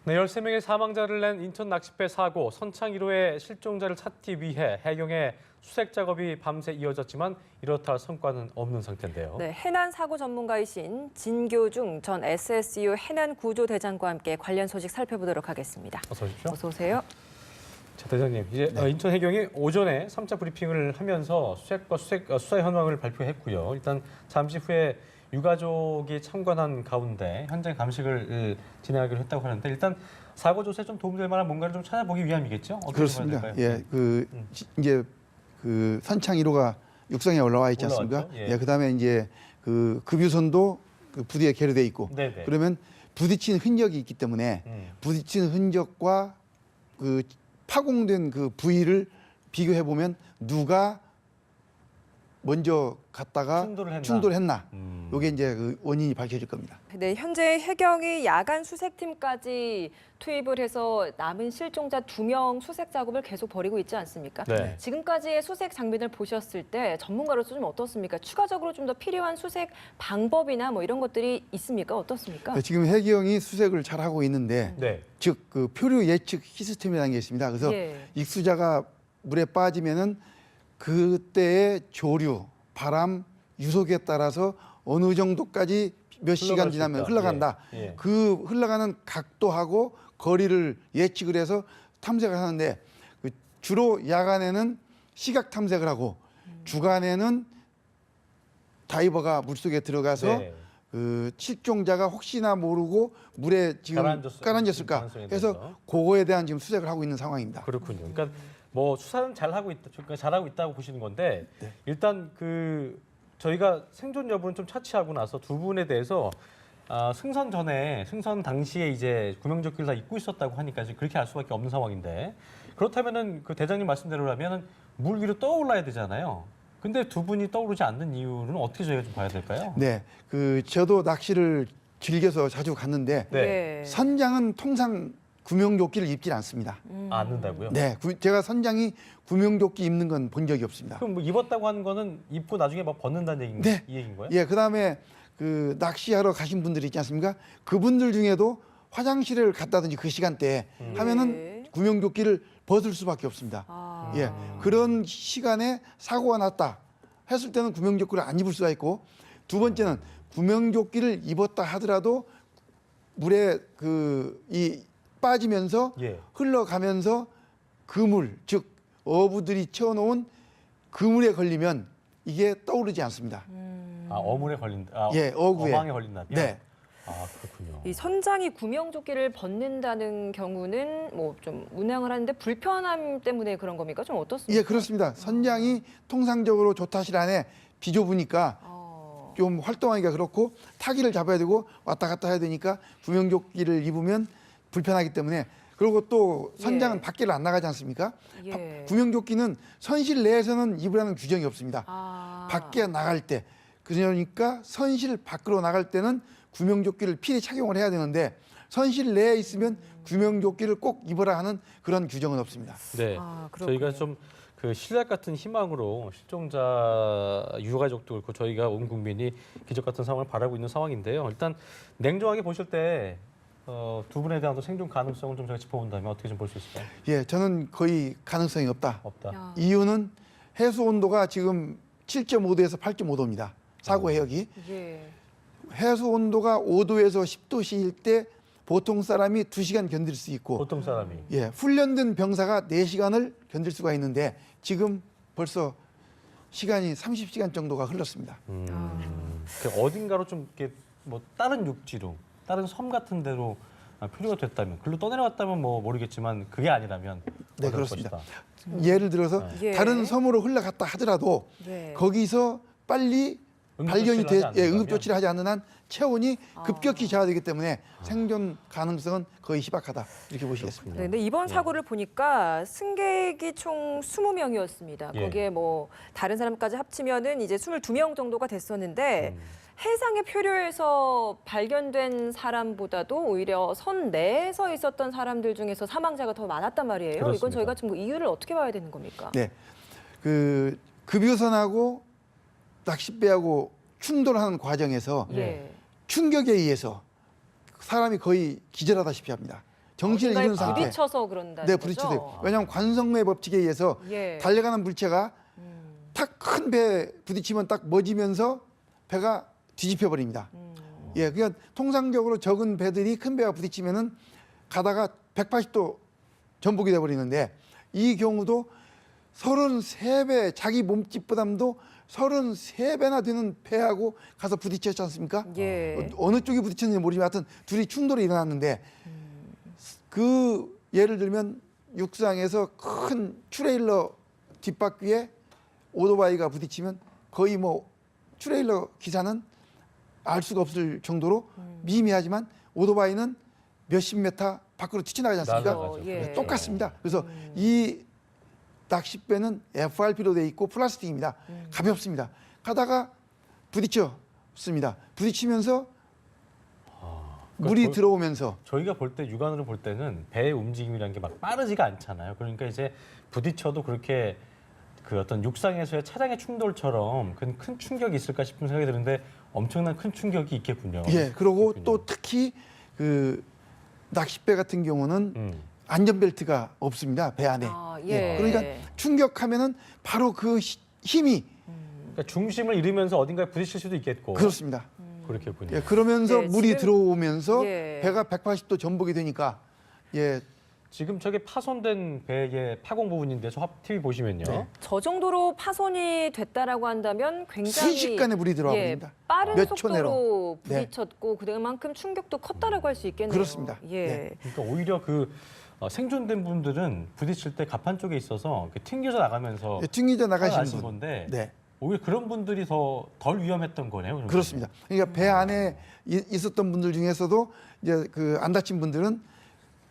네, 13명의 사망자를 낸 인천 낚싯배 사고, 선창 1호의 실종자를 찾기 위해 해경의 수색 작업이 밤새 이어졌지만 이렇다 할 성과는 없는 상태인데요. 네, 해난 사고 전문가이신 진교중 전 SSU 해난 구조대장과 함께 관련 소식 살펴보도록 하겠습니다. 어서 오십시오. 어서 오세요. 자, 대장님, 이제 인천 해경이 오전에 3차 브리핑을 하면서 수사 현황을 발표했고요. 일단 잠시 후에 유가족이 참관한 가운데 현장 감식을 진행하기로 했다고 하는데 일단 사고 조사에 좀 도움될 만한 뭔가를 좀 찾아보기 위함이겠죠? 어떻게 그렇습니다. 될까요? 예, 이제 선창 1호가 육상에 올라와 있지 않습니까? 올라왔죠? 예. 예, 그다음에 이제 급유선도 부두에 계류돼 있고, 네네. 그러면 부딪힌 흔적이 있기 때문에 부딪힌 흔적과 파공된 부위를 비교해 보면 누가 먼저 갔다가 충돌했나? 이게 이제 원인이 밝혀질 겁니다. 네, 현재 해경이 야간 수색팀까지 투입을 해서 남은 실종자 2명 수색 작업을 계속 벌이고 있지 않습니까? 네. 지금까지의 수색 장면을 보셨을 때 전문가로서 좀 어떻습니까? 추가적으로 좀 더 필요한 수색 방법이나 뭐 이런 것들이 있습니까? 어떻습니까? 네, 지금 해경이 수색을 잘 하고 있는데, 네. 즉 표류 예측 시스템이라는 게 있습니다. 그래서 예. 익수자가 물에 빠지면은 그때의 조류, 바람, 유속에 따라서 어느 정도까지 몇 시간 지나면 흘러간다. 예. 예. 그 흘러가는 각도하고 거리를 예측을 해서 탐색을 하는데 주로 야간에는 시각 탐색을 하고 주간에는 다이버가 물속에 들어가서 네. 실종자가 혹시나 모르고 물에 지금 가라앉았을까 가능성에 해서 대해서. 그거에 대한 지금 수색을 하고 있는 상황입니다. 그렇군요. 그러니까 뭐 수사는 잘하고 있다고 보시는 건데 네. 일단 저희가 생존 여부는 좀 차치하고 나서 두 분에 대해서 승선 당시에 이제 구명조끼를 다 입고 있었다고 하니까 지금 그렇게 알 수밖에 없는 상황인데 그렇다면은 그 대장님 말씀대로라면은 물 위로 떠올라야 되잖아요. 근데 두 분이 떠오르지 않는 이유는 어떻게 저희가 좀 봐야 될까요? 네, 저도 낚시를 즐겨서 자주 갔는데 네. 선장은 통상 구명조끼를 입질 않습니다. 않는다고요? 네, 제가 선장이 구명조끼 입는 건 본 적이 없습니다. 그럼 뭐 입었다고 하는 거는 입고 나중에 막 벗는다는 얘기인 네. 이 얘기인 거예요? 예, 그다음에 낚시하러 가신 분들 있지 않습니까? 그분들 중에도 화장실을 갔다든지 그 시간대에 하면은 구명조끼를 벗을 수밖에 없습니다. 예, 그런 시간에 사고가 났다 했을 때는 구명조끼를 안 입을 수가 있고, 두 번째는 구명조끼를 입었다 하더라도 물에 빠지면서 예. 흘러가면서 그물, 즉 어부들이 채워놓은 그물에 걸리면 이게 떠오르지 않습니다. 어물에 걸린다. 예, 어구에. 어망에 걸린다면. 네. 그렇군요. 이 선장이 구명조끼를 벗는다는 경우는 뭐 좀 운항을 하는데 불편함 때문에 그런 겁니까? 좀 어떻습니까? 예, 그렇습니다. 선장이 통상적으로 조타실 안에 비좁으니까 좀 활동하기가 그렇고 타기를 잡아야 되고 왔다 갔다 해야 되니까 구명조끼를 입으면 불편하기 때문에, 그리고 또 선장은 밖에를 안 나가지 않습니까? 예. 구명조끼는 선실 내에서는 입으라는 규정이 없습니다. 밖에 나갈 때, 그러니까 선실 밖으로 나갈 때는 구명조끼를 필히 착용을 해야 되는데 선실 내에 있으면 구명조끼를 꼭 입어라 하는 그런 규정은 없습니다. 네, 저희가 좀 신랄 같은 희망으로 실종자 유가족도 그렇고 저희가 온 국민이 기적 같은 상황을 바라고 있는 상황인데요. 일단 냉정하게 보실 때 두 분에 대한 생존 가능성을 좀 저희가 짚어본다면 어떻게 좀 볼 수 있을까요? 예, 저는 거의 가능성이 없다. 없다. 이유는 해수 온도가 지금 7.5도에서 8.5도입니다. 사고 해역이. 예. 해수 온도가 5도에서 10도씨일 때 보통 사람이 2시간 견딜 수 있고, 보통 사람이. 예, 훈련된 병사가 4시간을 견딜 수가 있는데 지금 벌써 시간이 30시간 정도가 흘렀습니다. 어딘가로 좀 이렇게 뭐 다른 육지로, 다른 섬 같은 데로 표류가 됐다면, 글로 떠내려갔다면 뭐 모르겠지만 그게 아니라면 네, 어떨 그렇습니다. 것이다. 예를 들어서 예. 다른 섬으로 흘러갔다 하더라도 네. 거기서 빨리 발견이 응급조치를 하지 않는 한 체온이 급격히 저하되기 때문에 생존 가능성은 거의 희박하다, 이렇게 보시겠습니다. 네, 근데 이번 사고를 보니까 승객이 총 20명이었습니다. 예. 거기에 뭐 다른 사람까지 합치면은 이제 22명 정도가 됐었는데 해상의 표류에서 발견된 사람보다도 오히려 선 내에서 있었던 사람들 중에서 사망자가 더 많았단 말이에요. 그렇습니다. 이건 저희가 좀 이유를 어떻게 봐야 되는 겁니까? 네, 급유선하고 낚싯배하고 충돌하는 과정에서 예. 충격에 의해서 사람이 거의 기절하다시피 합니다. 정신을 어딘가에 잃은 상태. 부딪혀서 그런다는 네, 거죠? 부딪혀서. 왜냐하면 관성매 법칙에 의해서 예. 달려가는 물체가 딱 큰 배에 부딪히면 딱 멎으면서 배가 뒤집혀 버립니다. 예, 그러니까 통상적으로 적은 배들이 큰 배와 부딪히면은 가다가 180도 전복이 돼 버리는데 이 경우도 33배 자기 몸집 부담도 33배나 되는 배하고 가서 부딪혔지 않습니까? 예. 어느 쪽이 부딪혔는지 모르지만 하여튼 둘이 충돌이 일어났는데 그 예를 들면 육상에서 큰 트레일러 뒷바퀴에 오토바이가 부딪히면 거의 뭐 트레일러 기사는 알 수가 없을 정도로 미미하지만 오토바이는 몇십 메타 밖으로 튀쳐나가지 않습니까? 날아가죠. 예. 똑같습니다. 그래서 이 낚싯배는 FRP로 되어 있고 플라스틱입니다. 가볍습니다. 가다가 부딪혔습니다. 부딪히면서 물이 그러니까 들어오면서 저희가 볼 때 육안으로 볼 때는 배의 움직임이라는 게 막 빠르지가 않잖아요. 그러니까 이제 부딪혀도 그렇게 그 어떤 육상에서의 차량의 충돌처럼 큰 충격이 있을까 싶은 생각이 드는데 엄청난 큰 충격이 있겠군요. 예, 그리고 그렇군요. 또 특히 그 낚싯배 같은 경우는 안전벨트가 없습니다. 배 안에. 아, 예. 그러니까 충격하면은 바로 그 힘이 그러니까 중심을 잃으면서 어딘가에 부딪힐 수도 있겠고. 그렇습니다. 그렇겠군요. 예, 그러면서 네, 물이 지금- 들어오면서 예. 배가 180도 전복이 되니까 예, 지금 저게 파손된 배의 파공 부분인데 저 TV 보시면요. 네. 저 정도로 파손이 됐다라고 한다면 굉장히 순식간에 물이 들어와 버립니다. 빠른 몇 초 속도로 네. 부딪혔고 그만큼 충격도 컸다라고 할 수 있겠네요. 그렇습니다. 예. 네. 그러니까 오히려 그 생존된 분들은 부딪힐 때 갑판 쪽에 있어서 이렇게 튕겨져 나가면서 예, 튕기져 나가신 살아나신 분. 건데 네. 오히려 그런 분들이 덜 위험했던 거네요. 그러면. 그렇습니다. 그러니까 배 안에 있었던 분들 중에서도 이제 그 안 다친 분들은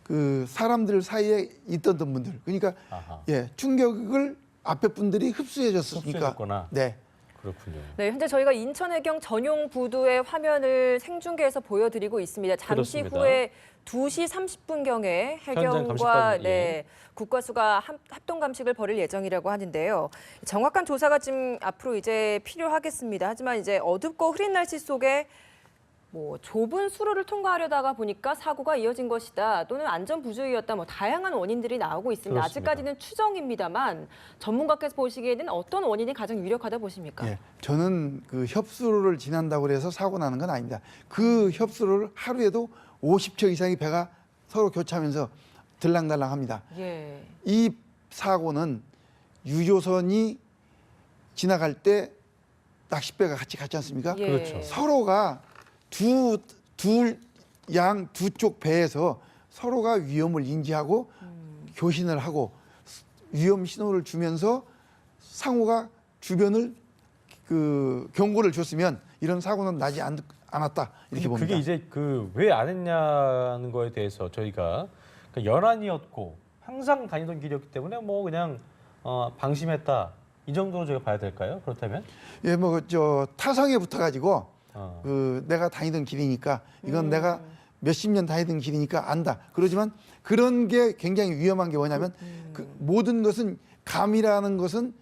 그 사람들 사이에 있던 분들. 그러니까 아하. 예, 충격을 앞에 분들이 흡수해 줬으니까. 흡수해줬구나. 네. 그렇군요. 네, 현재 저희가 인천해경 전용 부두의 화면을 생중계해서 보여드리고 있습니다. 잠시 그렇습니다. 후에 2시 30분경에 현장 해경과 감식반, 네, 국과수가 합동 감식을 벌일 예정이라고 하는데요. 정확한 조사가 지금 앞으로 이제 필요하겠습니다. 하지만 이제 어둡고 흐린 날씨 속에 뭐 좁은 수로를 통과하려다가 보니까 사고가 이어진 것이다 또는 안전 부주의였다 뭐 다양한 원인들이 나오고 있습니다. 그렇습니다. 아직까지는 추정입니다만 전문가께서 보시기에는 어떤 원인이 가장 유력하다 보십니까? 예. 저는 그 협수로를 지난다고 해서 사고 나는 건 아닙니다. 그 협수로를 하루에도 50척 이상의 배가 서로 교차하면서 들락날락합니다. 예. 이 사고는 유조선이 지나갈 때 낚싯배가 같이 갔지 않습니까? 예. 그렇죠. 서로가 두 쪽 배에서 서로가 위험을 인지하고 교신을 하고 위험 신호를 주면서 상호가 주변을 그 경고를 줬으면 이런 사고는 나지 않았다 이렇게 봅니다. 그게 이제 그 왜 안 했냐는 거에 대해서 저희가 그 연안이었고 항상 다니던 길이었기 때문에 뭐 그냥 방심했다 이 정도로 저희가 봐야 될까요? 그렇다면? 예, 뭐 저 타성에 붙어가지고 어. 그 내가 다니던 길이니까 이건 내가 몇십 년 다니던 길이니까 안다. 그러지만 그런 게 굉장히 위험한 게 뭐냐면 그 모든 것은 감이라는 것은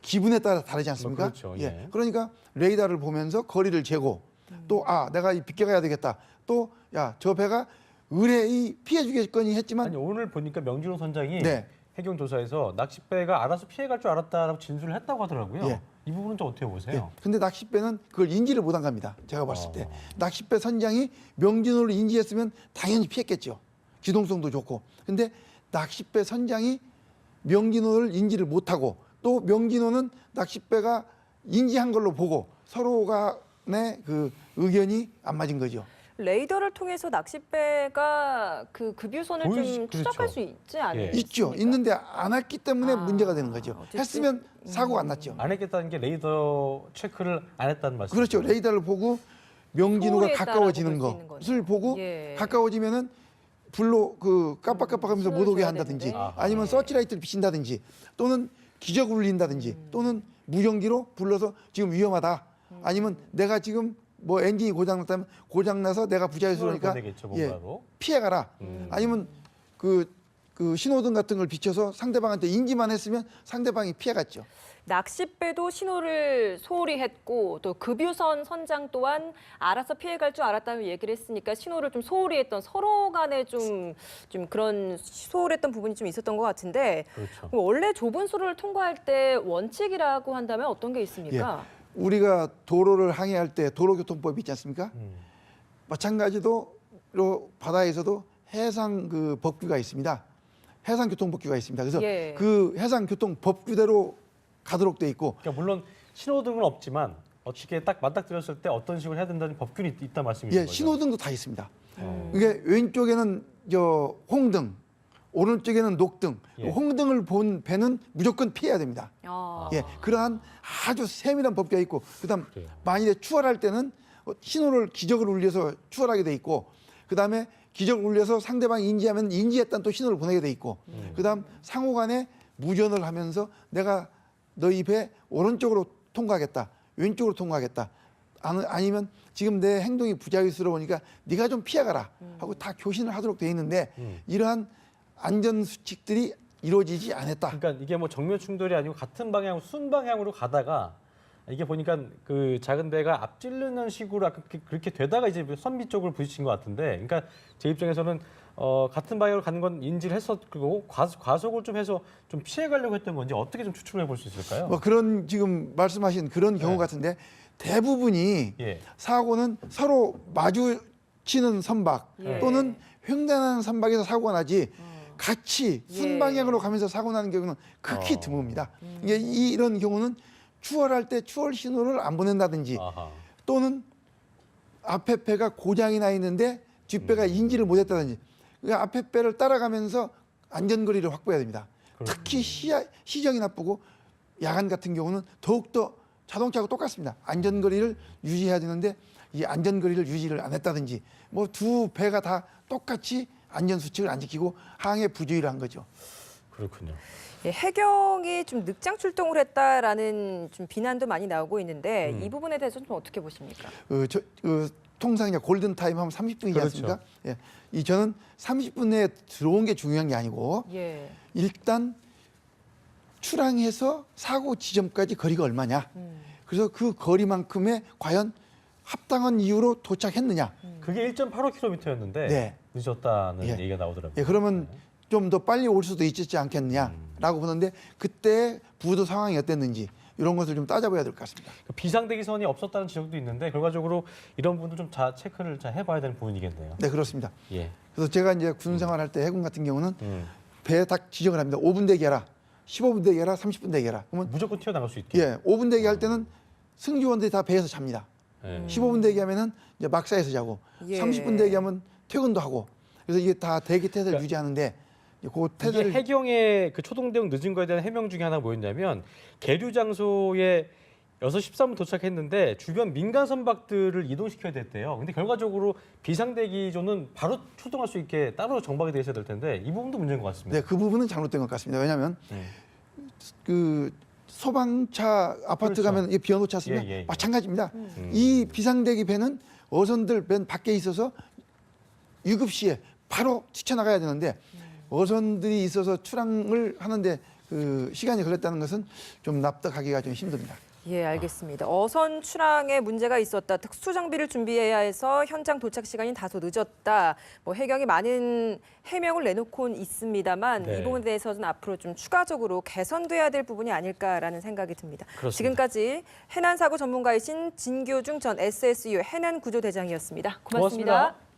기분에 따라 다르지 않습니까? 뭐 그렇죠, 예. 예. 그러니까 레이더를 보면서 거리를 재고 또 내가 빗겨 가야 되겠다. 또 저 배가 의뢰이 피해 주겠거니 했지만 아니 오늘 보니까 명진호 선장이 네. 해경 조사에서 낚싯배가 알아서 피해갈 줄 알았다라고 진술을 했다고 하더라고요. 예. 이 부분은 좀 어떻게 보세요? 예. 근데 낚싯배는 그걸 인지를 못한 겁니다. 제가 봤을 때. 낚싯배 선장이 명진호를 인지했으면 당연히 피했겠죠. 기동성도 좋고. 근데 낚싯배 선장이 명진호를 인지를 못하고 또 명진호는 낚싯배가 인지한 걸로 보고 서로 간의 그 의견이 안 맞은 거죠. 레이더를 통해서 낚싯배가 그 급유선을 좀 그렇죠. 추적할 수 있지 않습니까? 있죠. 있는데 안 했기 때문에 문제가 되는 거죠. 어쨌든, 했으면 사고가 안 났죠. 안 했겠다는 게 레이더 체크를 안 했다는 말씀이죠. 그렇죠. 레이더를 보고 명진호가 소리에 가까워지는 따라서 볼수 있는 것을 거네요. 보고 예. 가까워지면은 불로 그 깜빡깜빡하면서 못 오게 신호를 한다든지 줘야 되는데. 아니면 서치라이트를 비친다든지 또는 기적을 울린다든지 또는 무전기로 불러서 지금 위험하다. 아니면 내가 지금 뭐 엔진이 고장났다면 고장나서 내가 부자유스러우니까 되겠죠, 예, 뭔가로. 피해가라. 아니면 그 그 신호등 같은 걸 비춰서 상대방한테 인지만 했으면 상대방이 피해갔죠. 낚싯배도 신호를 소홀히 했고 또 급유선 선장 또한 알아서 피해갈 줄 알았다는 얘기를 했으니까 신호를 좀 소홀히 했던 서로 간에 좀 그런 소홀했던 부분이 좀 있었던 것 같은데 그렇죠. 그럼 원래 좁은 수로를 통과할 때 원칙이라고 한다면 어떤 게 있습니까? 우리가 도로를 항해할 때 도로교통법이 있지 않습니까? 마찬가지로 바다에서도 해상 그 법규가 있습니다. 해상교통법규가 있습니다. 그래서 예. 그 해상교통법규대로 가도록 돼 있고 그러니까 물론 신호등은 없지만 어떻게 딱 맞닥뜨렸을 때 어떤 식으로 해야 된다는 법규는 있다 말씀이신 예, 거죠? 신호등도 다 있습니다. 이게 왼쪽에는 저 홍등, 오른쪽에는 녹등. 예. 홍등을 본 배는 무조건 피해야 됩니다. 아. 예, 그러한 아주 세밀한 법규가 있고, 그다음 그래요. 만일에 추월할 때는 신호를 기적을 울려서 추월하게 돼 있고, 그다음에 기적을 울려서 상대방이 인지하면 인지했다는 또 신호를 보내게 돼 있고, 그다음 상호간에 무전을 하면서 내가 너희 배 오른쪽으로 통과하겠다, 왼쪽으로 통과하겠다. 아니면 지금 내 행동이 부자유스러우니까 네가 좀 피해가라 하고 다 교신을 하도록 돼 있는데 이러한 안전 수칙들이 이루어지지 않았다. 그러니까 이게 뭐 정면 충돌이 아니고 같은 방향, 순방향으로 가다가 이게 보니까 그 작은 배가 앞질르는 식으로 아까 그렇게 되다가 이제 선미 쪽을 부딪힌 것 같은데, 그러니까 제 입장에서는 같은 방향으로 가는 건 인지를 했었고 과속을 좀 해서 좀 피해가려고 했던 건지 어떻게 좀 추측을 해볼 수 있을까요? 뭐 그런 지금 말씀하신 그런 경우 네. 같은데 대부분이 예. 사고는 서로 마주치는 선박 예. 또는 횡단하는 선박에서 사고가 나지 같이 예. 순방향으로 가면서 사고 나는 경우는 극히 드뭅니다. 이게 이런 경우는 추월할 때 추월 신호를 안 보낸다든지 아하. 또는 앞에 배가 고장이 나 있는데 뒷배가 인지를 못했다든지, 그러니까 앞에 배를 따라가면서 안전거리를 확보해야 됩니다. 특히 시정이 나쁘고 야간 같은 경우는 더욱더 자동차하고 똑같습니다. 안전거리를 유지해야 되는데 이 안전거리를 유지를 안 했다든지, 뭐 두 배가 다 똑같이 안전수칙을 안 지키고 항해 부주의를 한 거죠. 그렇군요. 예, 해경이 좀 늑장 출동을 했다라는 좀 비난도 많이 나오고 있는데 이 부분에 대해서 좀 어떻게 보십니까? 통상 이제 골든 타임 하면 30분이지 그렇죠. 않습니까? 예. 저는 30분 내에 들어온 게 중요한 게 아니고 예. 일단 출항해서 사고 지점까지 거리가 얼마냐. 그래서 그 거리만큼의 과연 합당한 이유로 도착했느냐. 그게 1.85km였는데 네. 늦었다는 예. 얘기가 나오더라고요. 예, 그러면 좀 더 빨리 올 수도 있지 않겠느냐라고 보는데 그때 부도 상황이 어땠는지 이런 것을 좀 따져봐야 될 것 같습니다. 비상대기선이 없었다는 지적도 있는데 결과적으로 이런 부분도 좀 체크를 잘 해봐야 되는 부분이겠네요. 네, 그렇습니다. 예. 그래서 제가 이제 군 생활할 때 해군 같은 경우는 배에 딱 지정을 합니다. 5분 대기하라, 15분 대기하라, 30분 대기하라. 그러면 무조건 튀어나갈 수 있게. 예, 5분 대기할 때는 승조원들이 다 배에서 잡니다. 예. 15분 대기하면은 이제 막사에서 자고, 예. 30분 대기하면 퇴근도 하고. 그래서 이게 다 대기 태세를 그러니까 유지하는데 그 이게 태세를 해경의 그 초동 대응 늦은 거에 대한 해명 중에 하나 뭐였냐면 계류 장소에 6시 13분 도착했는데 주변 민간 선박들을 이동시켜야 됐대요. 근데 결과적으로 비상대기조는 바로 출동할 수 있게 따로 정박이 돼 있어야 될 텐데 이 부분도 문제인 것 같습니다. 네, 그 부분은 잘못된 것 같습니다. 왜냐하면 그 소방차 아파트 그렇죠. 가면 이게 비워놓지 않습니까? 예. 마찬가지입니다. 이 비상대기 배는 어선들 맨 밖에 있어서 유급 시에 바로 튀쳐나가야 되는데 어선들이 있어서 출항을 하는데 그 시간이 걸렸다는 것은 좀 납득하기가 좀 힘듭니다. 예, 알겠습니다. 어선 출항에 문제가 있었다. 특수 장비를 준비해야 해서 현장 도착 시간이 다소 늦었다. 뭐 해경이 많은 해명을 내놓곤 있습니다만 네. 이 부분에 대해서는 앞으로 좀 추가적으로 개선돼야 될 부분이 아닐까라는 생각이 듭니다. 그렇습니다. 지금까지 해난 사고 전문가이신 진교중 전 SSU 해난 구조대장이었습니다. 고맙습니다. 고맙습니다.